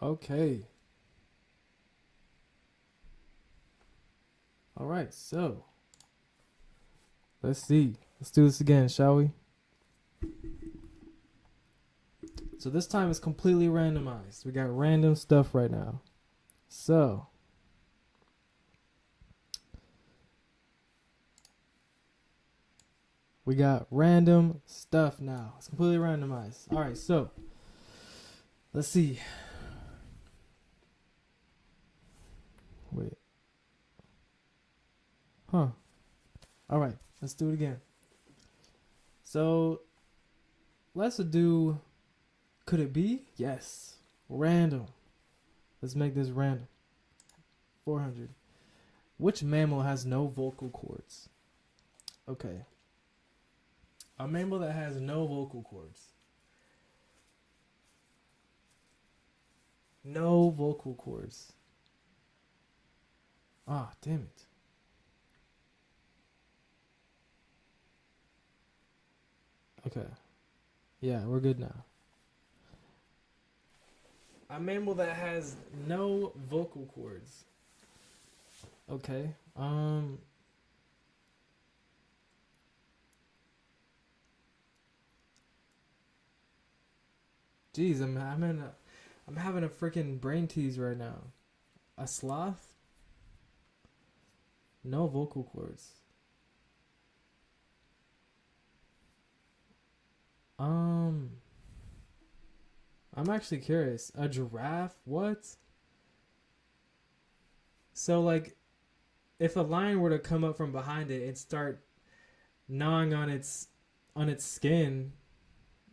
Okay. All right, so let's see. Let's do this again, shall we? So this time it's completely randomized. We got random stuff right now. So we got random stuff now. It's completely randomized. All right, so let's see. Wait. Huh. All right, let's do it again. So let's do. Could it be? Yes. Random. Let's make this random. 400. Which mammal has no vocal cords? Okay. A mammal that has no vocal cords. No vocal cords. Ah, damn it. Okay. Yeah, we're good now. A mammal that has no vocal cords. Okay. Jeez, I'm having a freaking brain tease right now. A sloth? No vocal cords. I'm actually curious. A giraffe? What? So like, if a lion were to come up from behind it and start gnawing on its skin,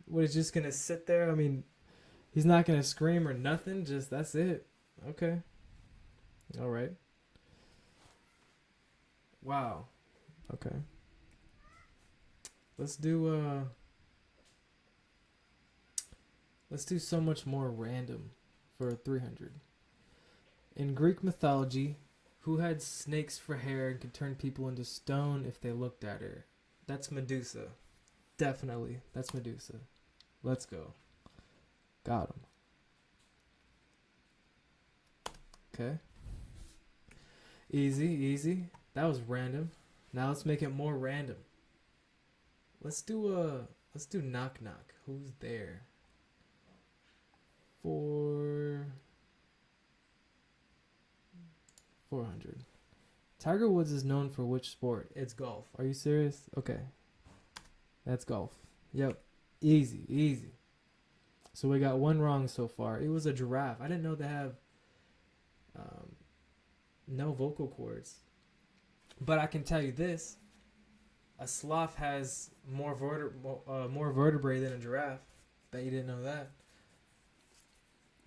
what, it's just gonna sit there? I mean, he's not gonna scream or nothing. Just that's it. Okay. All right. Wow. Okay. Let's do let's do so much more random for 300. In Greek mythology, who had snakes for hair and could turn people into stone if they looked at her? That's Medusa. Definitely. That's Medusa. Let's go. Got him. Okay. Easy, easy. That was random. Now let's make it more random. Let's do knock knock. Who's there? For 400. Tiger Woods is known for which sport? It's golf. Are you serious? Okay. That's golf. Yep. Easy, easy. So we got one wrong so far. It was a giraffe. I didn't know they have no vocal cords. But I can tell you this. A sloth has more vertebrae than a giraffe. Bet you didn't know that.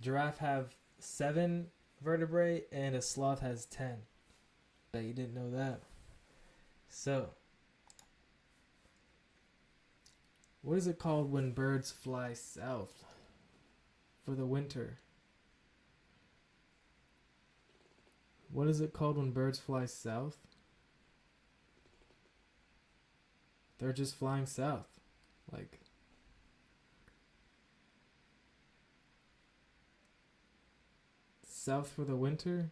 Giraffe have 7 vertebrae and a sloth has 10. Bet you didn't know that. So, what is it called when birds fly south for the winter? What is it called when birds fly south? They're just flying south. Like, south for the winter?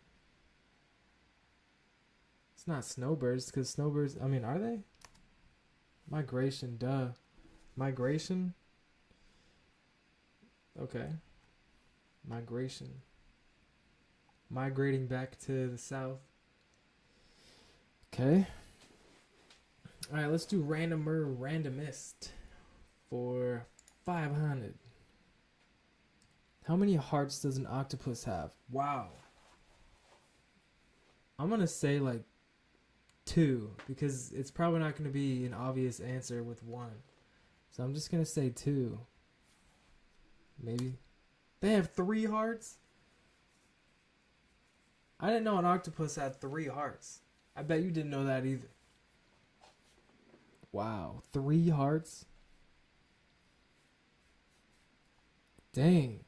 It's not snowbirds, because snowbirds, I mean, are they? Migration, duh. Migration? Okay. Migration. Migrating back to the south. Okay. Alright, let's do randomer randomist for 500. How many hearts does an octopus have? Wow. I'm gonna say like 2, because it's probably not gonna be an obvious answer with 1. So I'm just gonna say 2. Maybe. They have 3 hearts? I didn't know an octopus had 3 hearts. I bet you didn't know that either. Wow, 3 hearts? Dang.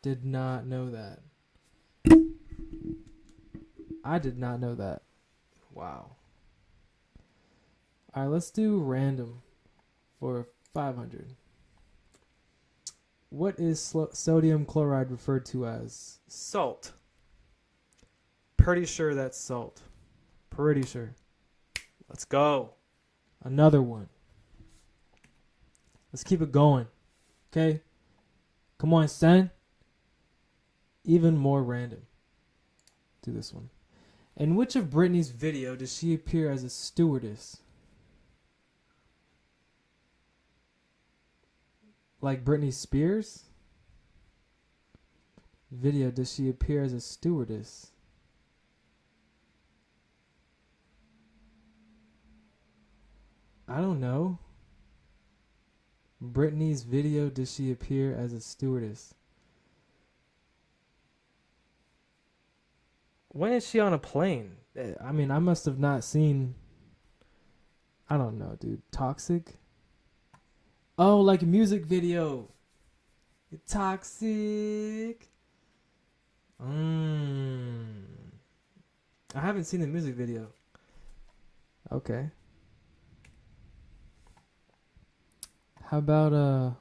Did not know that. I did not know that. Wow. Alright, let's do random for 500. What is sodium chloride referred to as? Salt. Pretty sure that's salt. Pretty sure. Let's go. Another one. Let's keep it going. Okay? Come on, son. Even more random. Do this one. In which of Britney's video does she appear as a stewardess? Like Britney Spears? Video does she appear as a stewardess? I don't know. Britney's video does she appear as a stewardess? When is she on a plane? I mean, I must have not seen. I don't know, dude. Toxic? Oh, like a music video. Toxic. I haven't seen the music video. Okay. How about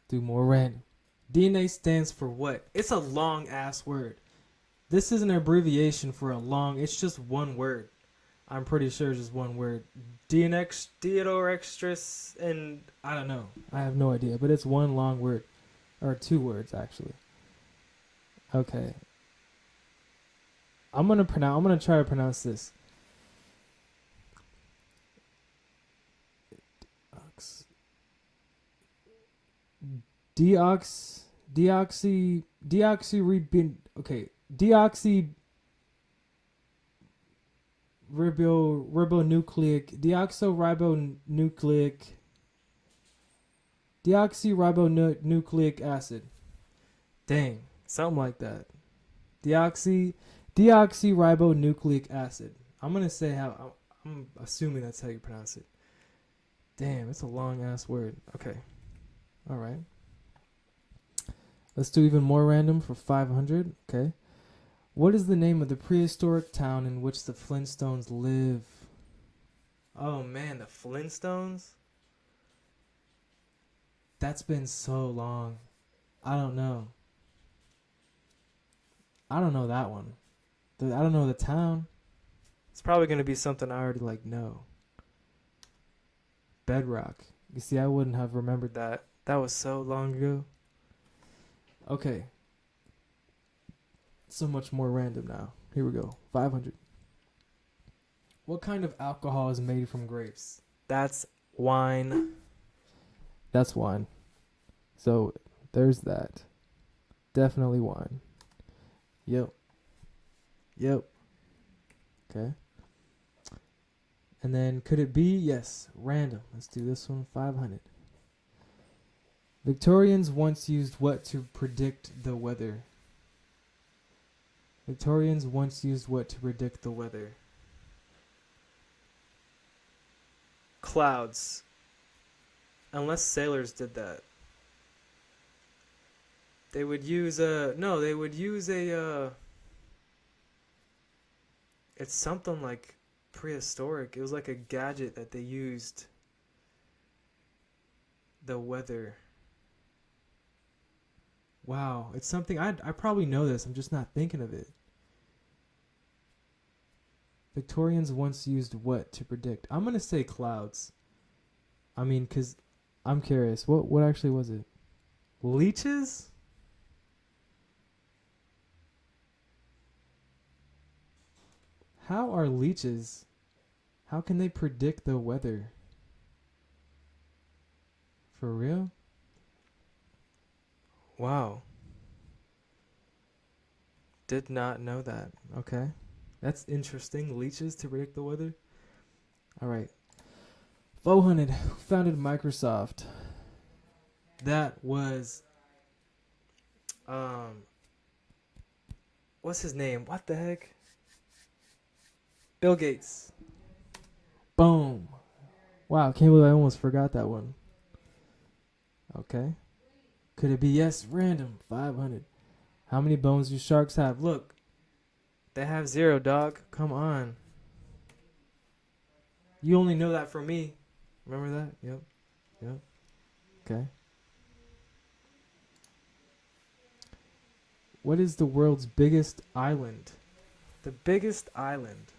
do more random. DNA stands for what? It's a long ass word. This is an abbreviation for a long. It's just one word. I'm pretty sure it's just one word. Deodoxyribonucleic, and I don't know. I have no idea, but it's one long word, or two words actually. Okay. I'm gonna try to pronounce this. Deoxyribonucleic acid. Dang, something like that. Deoxyribonucleic acid. I'm gonna say how. I'm assuming that's how you pronounce it. Damn, it's a long ass word. Okay. All right. Let's do even more random for 500. Okay. What is the name of the prehistoric town in which the Flintstones live? Oh man, the Flintstones? That's been so long. I don't know. I don't know that one. I don't know the town. It's probably going to be something I already know. Bedrock. You see, I wouldn't have remembered that. That was so long ago. Okay. So much more random now. Here we go. 500. What kind of alcohol is made from grapes? That's wine. That's wine. So there's that. Definitely wine. Yep. Okay. And then could it be? Yes. Random. Let's do this one. 500. Victorians once used what to predict the weather? Victorians once used what to predict the weather? Clouds. Unless sailors did that. They would use it's something like prehistoric. It was like a gadget that they used. The weather. Wow, it's something I probably know this. I'm just not thinking of it. Victorians once used what to predict? I'm going to say clouds. I mean, cuz I'm curious. What actually was it? Leeches? How are leeches? How can they predict the weather? For real? Wow. Did not know that. Okay. That's interesting. Leeches to predict the weather? Alright. 400. Who founded Microsoft? That was... What's his name? What the heck? Bill Gates. Boom. Wow, can't believe I almost forgot that one. Okay. Could it be? Yes, random. 500. How many bones do sharks have? Look. They have 0, dog. Come on. You only know that from me. Remember that? Yep. Yep. Okay. What is the world's biggest island? The biggest island.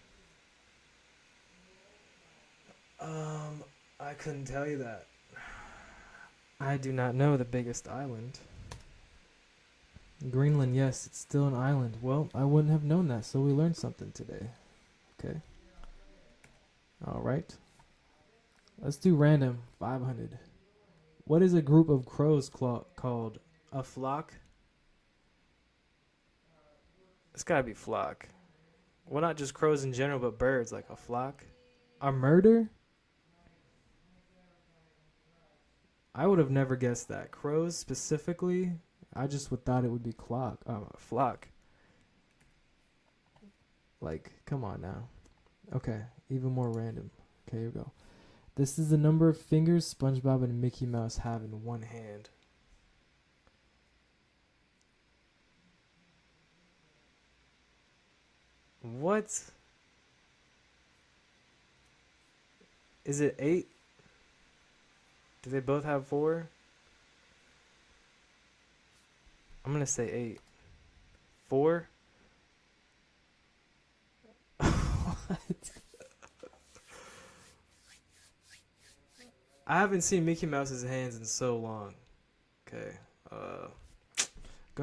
I couldn't tell you that. I do not know the biggest island. Greenland, yes, it's still an island. Well, I wouldn't have known that, so we learned something today. Okay. All right. Let's do random 500. What is a group of crows called? A flock? It's gotta be flock. Well, not just crows in general, but birds, like a flock. A murder? I would have never guessed that. Crows specifically, I just would thought it would be flock. Like, come on now. Okay, even more random. Okay, here we go. This is the number of fingers SpongeBob and Mickey Mouse have in one hand. What? Is it 8? Do they both have 4? I'm gonna say 8. 4? What? I haven't seen Mickey Mouse's hands in so long. Okay. Go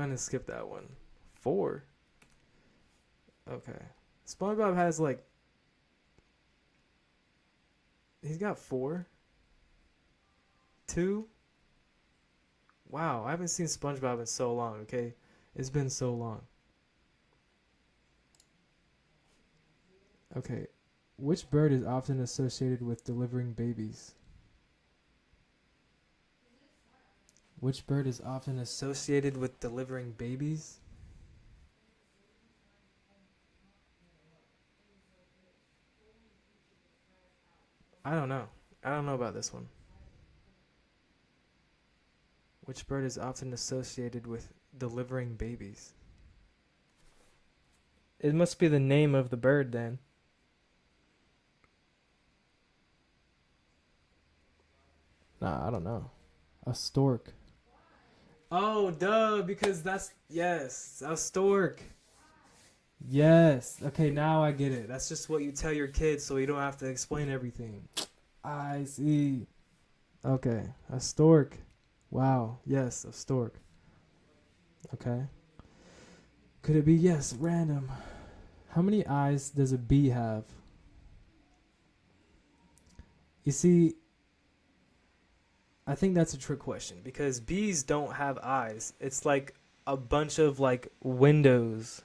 ahead and skip that one. 4? Okay. SpongeBob has like... He's got 4? 2? Wow, I haven't seen SpongeBob in so long, okay? It's been so long. Okay. Which bird is often associated with delivering babies? Which bird is often associated with delivering babies? I don't know. I don't know about this one. Which bird is often associated with delivering babies? It must be the name of the bird then. Nah, I don't know. A stork. Oh, duh, because that's... Yes, a stork. Yes. Okay, now I get it. That's just what you tell your kids so you don't have to explain everything. I see. Okay, a stork. Wow, yes, a stork. Okay. Could it be? Yes, random. How many eyes does a bee have? You see, I think that's a trick question because bees don't have eyes. It's like a bunch of like windows,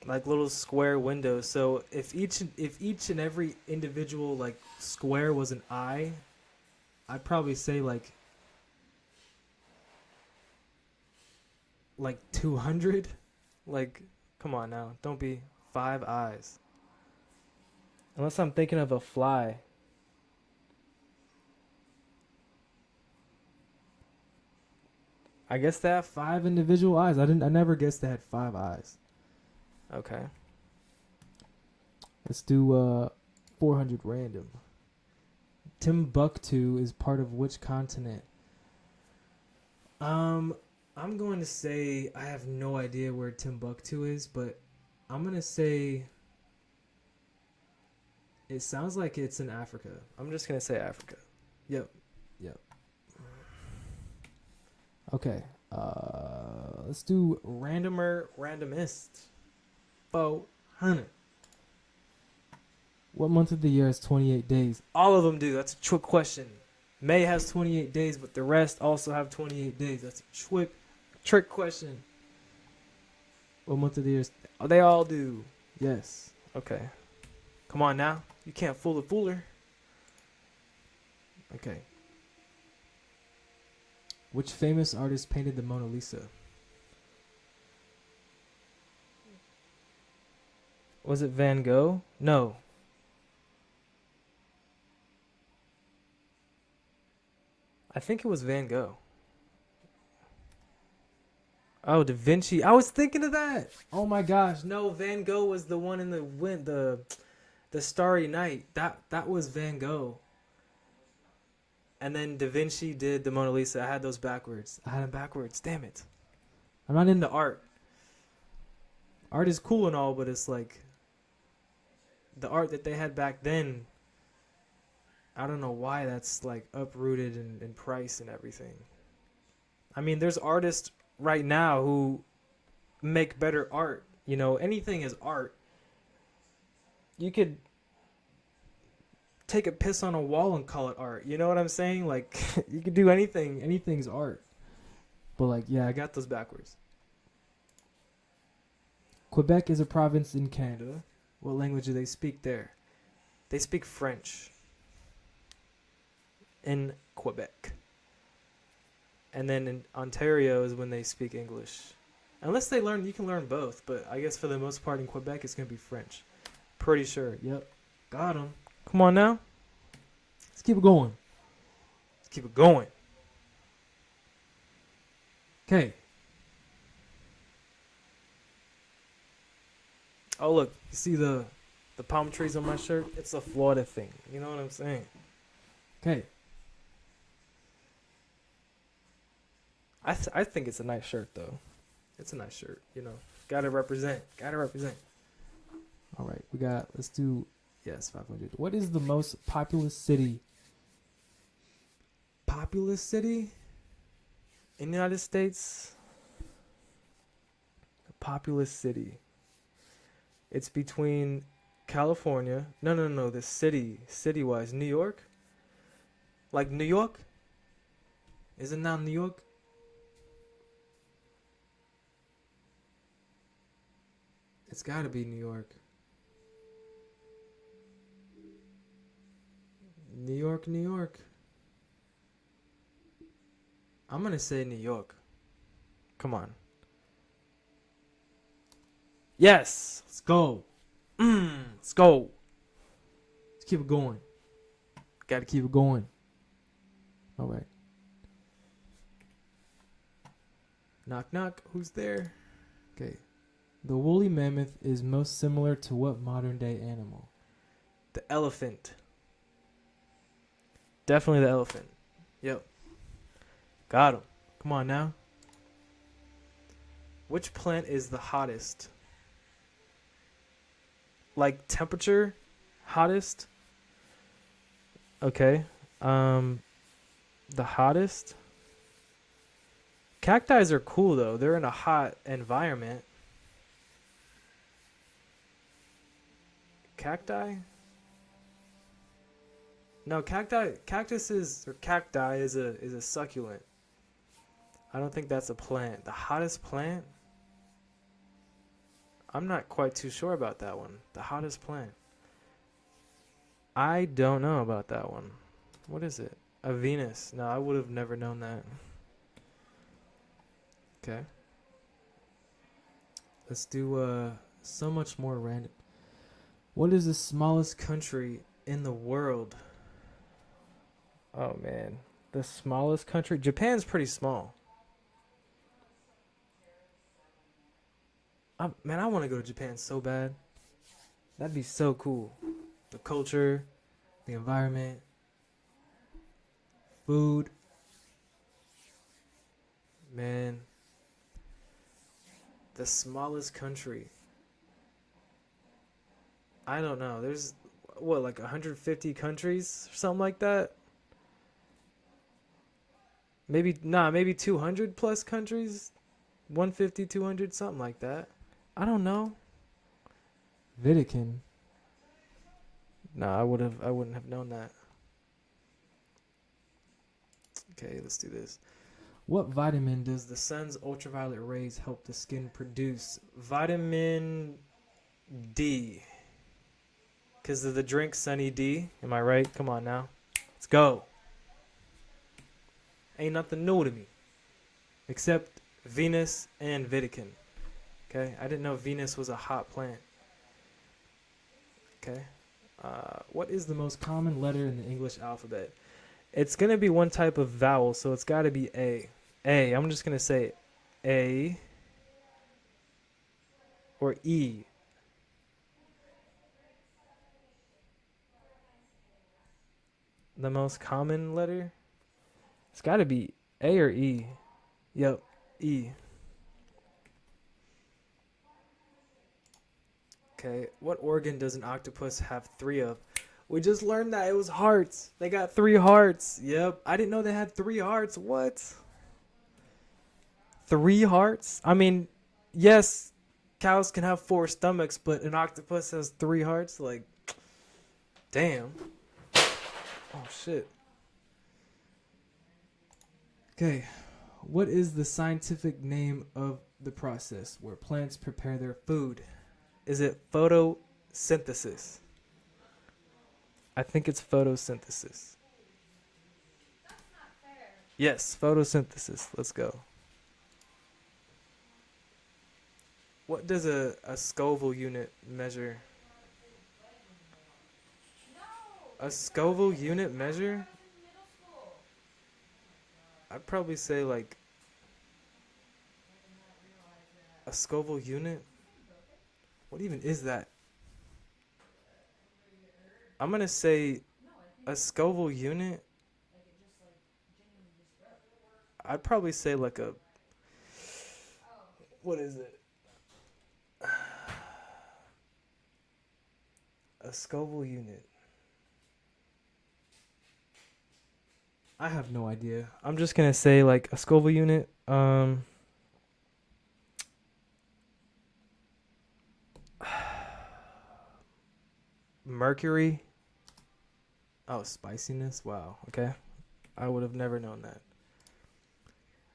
like little square windows. So if each and every individual like square was an eye, I'd probably say like 200. Like, come on now, don't be 5 eyes. Unless I'm thinking of a fly. I guess they have 5 individual eyes. I never guessed they had 5 eyes. Okay. Let's do 400 random. Timbuktu is part of which continent? I'm going to say I have no idea where Timbuktu is, but I'm going to say it sounds like it's in Africa. I'm just going to say Africa. Yep. Okay. Let's do randomist. 400. What month of the year has 28 days? All of them do. That's a trick question. May has 28 days, but the rest also have 28 days. That's a trick question. What month of the year is... Oh, they all do. Yes. Okay. Come on now. You can't fool the fooler. Okay. Which famous artist painted the Mona Lisa? Was it Van Gogh? No. I think it was Van Gogh. Oh, Da Vinci. I was thinking of that. Oh my gosh. No, Van Gogh was the one in the wind, the Starry Night. That was Van Gogh. And then Da Vinci did the Mona Lisa. I had those backwards. I had them backwards. Damn it. I'm not into art. Art is cool and all, but it's like the art that they had back then. I don't know why that's like uprooted in price and everything. I mean, there's artists right now who make better art. You know, anything is art. You could take a piss on a wall and call it art. You know what I'm saying? Like, you could do anything. Anything's art. But, like, yeah, I got those backwards. Quebec is a province in Canada. What language do they speak there? They speak French in Quebec. And then in Ontario is when they speak English. Unless they learn, you can learn both. But I guess for the most part in Quebec, it's going to be French. Pretty sure. Yep. Got him. Come on now. Let's keep it going. Let's keep it going. Okay. Oh, look. You see the palm trees on my shirt? It's a Florida thing. You know what I'm saying? Okay. I think it's a nice shirt, though. It's a nice shirt, you know. Gotta represent. Gotta represent. All right. Let's do, yes, 500. What is the most populous city? Populous city? In the United States? A populous city. It's between California. No. The city-wise. New York? Like New York? Isn't that New York? It's gotta be New York. New York, New York. I'm gonna say New York. Come on. Yes! Let's go. Let's go. Let's keep it going. Gotta keep it going. Alright. Knock, knock. Who's there? Okay. The woolly mammoth is most similar to what modern day animal? The elephant. Definitely the elephant. Yep. Got him. Come on now. Which plant is the hottest? Like temperature? Hottest? Okay. The hottest? Cacti are cool though. They're in a hot environment. Cacti? No, cacti is a succulent. I don't think that's a plant. The hottest plant? I'm not quite too sure about that one. The hottest plant. I don't know about that one. What is it? A Venus. No, I would have never known that. Okay. Let's do so much more random. What is the smallest country in the world? Oh man, the smallest country? Japan's pretty small. Man, I want to go to Japan so bad. That'd be so cool. The culture, the environment, food. Man, the smallest country. I don't know. There's, what, like 150 countries or something like that? Maybe 200 plus countries? 150, 200, something like that. I don't know. Vatican. Nah, I wouldn't have known that. Okay, let's do this. What vitamin does the sun's ultraviolet rays help the skin produce? Vitamin D. Because of the drink Sunny D. Am I right? Come on now. Let's go. Ain't nothing new to me. Except Venus and Vatican. Okay? I didn't know Venus was a hot plant. Okay. What is the most common letter in the English alphabet? It's going to be one type of vowel, so it's got to be A. A. I'm just going to say A or E. The most common letter? It's got to be A or E. Yep, E. Okay, what organ does an octopus have 3 of? We just learned that it was hearts. They got 3 hearts. Yep, I didn't know they had 3 hearts. What? 3 hearts? I mean, yes, cows can have 4 stomachs, but an octopus has 3 hearts? Like, damn. Oh, shit. Okay, what is the scientific name of the process where plants prepare their food? Is it photosynthesis? I think it's photosynthesis. Yes, photosynthesis. Let's go. What does a Scoville unit measure? A Scoville unit measure? I'd probably say like a Scoville unit. What even is that? I'm gonna say a Scoville unit. I'd probably say like a. What is it? A Scoville unit. I have no idea. I'm just gonna say like a Scoville unit. Mercury. Oh, spiciness. Wow. Okay. I would have never known that.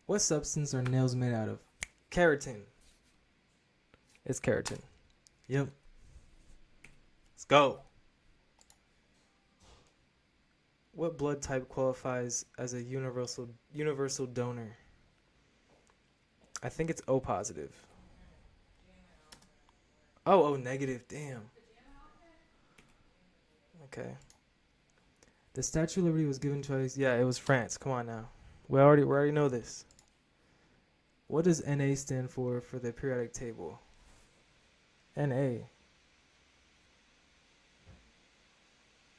What substance are nails made out of? Keratin. It's keratin. Yep. Let's go. What blood type qualifies as a universal donor? I think it's O positive. Oh, negative. Damn. Okay. The Statue of Liberty was given twice. Yeah, it was France. Come on now. We already know this. What does Na stand for the periodic table? Na.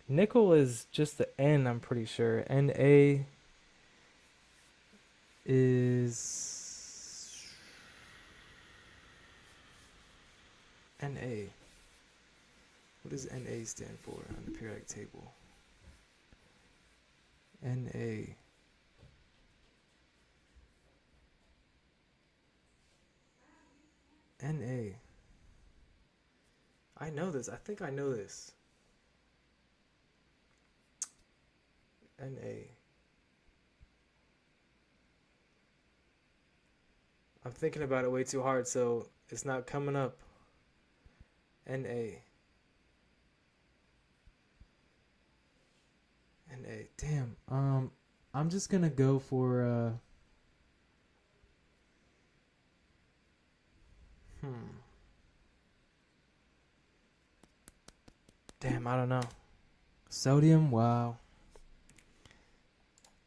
Nickel is just the N, I'm pretty sure. Na is Na. What does Na stand for on the periodic table? Na. Na. I know this. I think I know this. Na. I'm thinking about it way too hard, so it's not coming up. Na. Na. Damn. I'm just gonna go for Damn, I don't know. Sodium. Wow.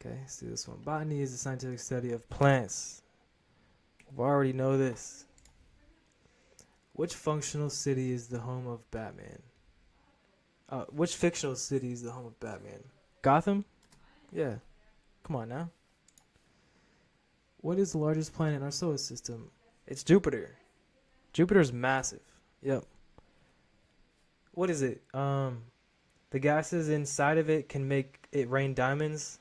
Okay, let's do this one. Botany is the scientific study of plants. We already know this. Which functional city is the home of Batman? Which fictional city is the home of Batman? Gotham? Yeah. Come on now. What is the largest planet in our solar system? It's Jupiter. Jupiter's massive. Yep. What is it? The gases inside of it can make it rain diamonds.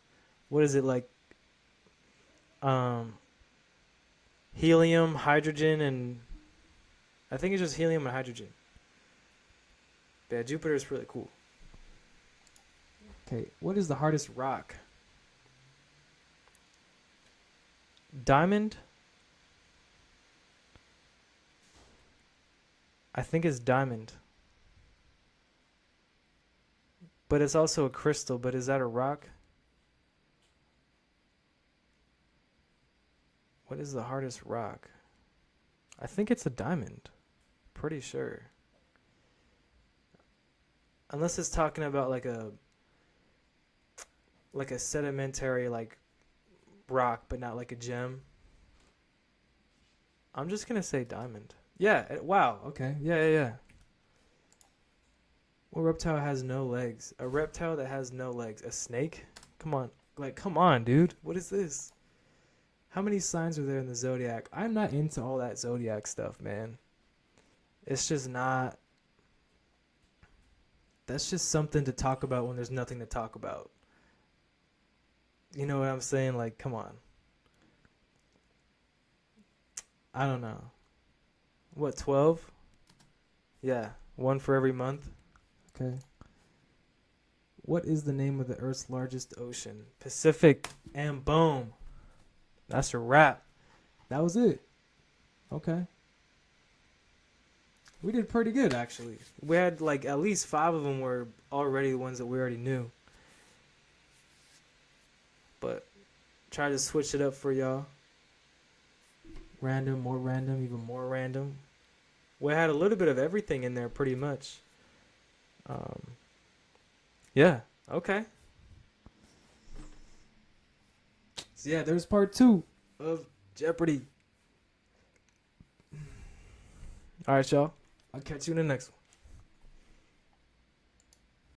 What is it like? Helium, hydrogen, and I think it's just helium and hydrogen. But yeah, Jupiter is really cool. Okay, what is the hardest rock? Diamond? I think it's diamond. But it's also a crystal, but is that a rock? What is the hardest rock? I think it's a diamond. Pretty sure. Unless it's talking about like a sedimentary like rock, but not like a gem. I'm just gonna say diamond. Yeah. Wow. Okay. Yeah. What reptile has no legs? A reptile that has no legs. A snake? Come on. Like, come on, dude. What is this? How many signs are there in the zodiac? I'm not into all that zodiac stuff, man. It's just not. That's just something to talk about when there's nothing to talk about. You know what I'm saying? Like, come on. I don't know. What, 12? Yeah, one for every month. Okay. What is the name of the Earth's largest ocean? Pacific. And boom. That's a wrap. That was it. Okay. We did pretty good, actually. We had like at least 5 of them were already the ones that we already knew. But try to switch it up for y'all. Random, more random, even more random. We had a little bit of everything in there pretty much. Yeah, okay. So yeah, there's part 2 of Jeopardy. All right, y'all. I'll catch you in the next one.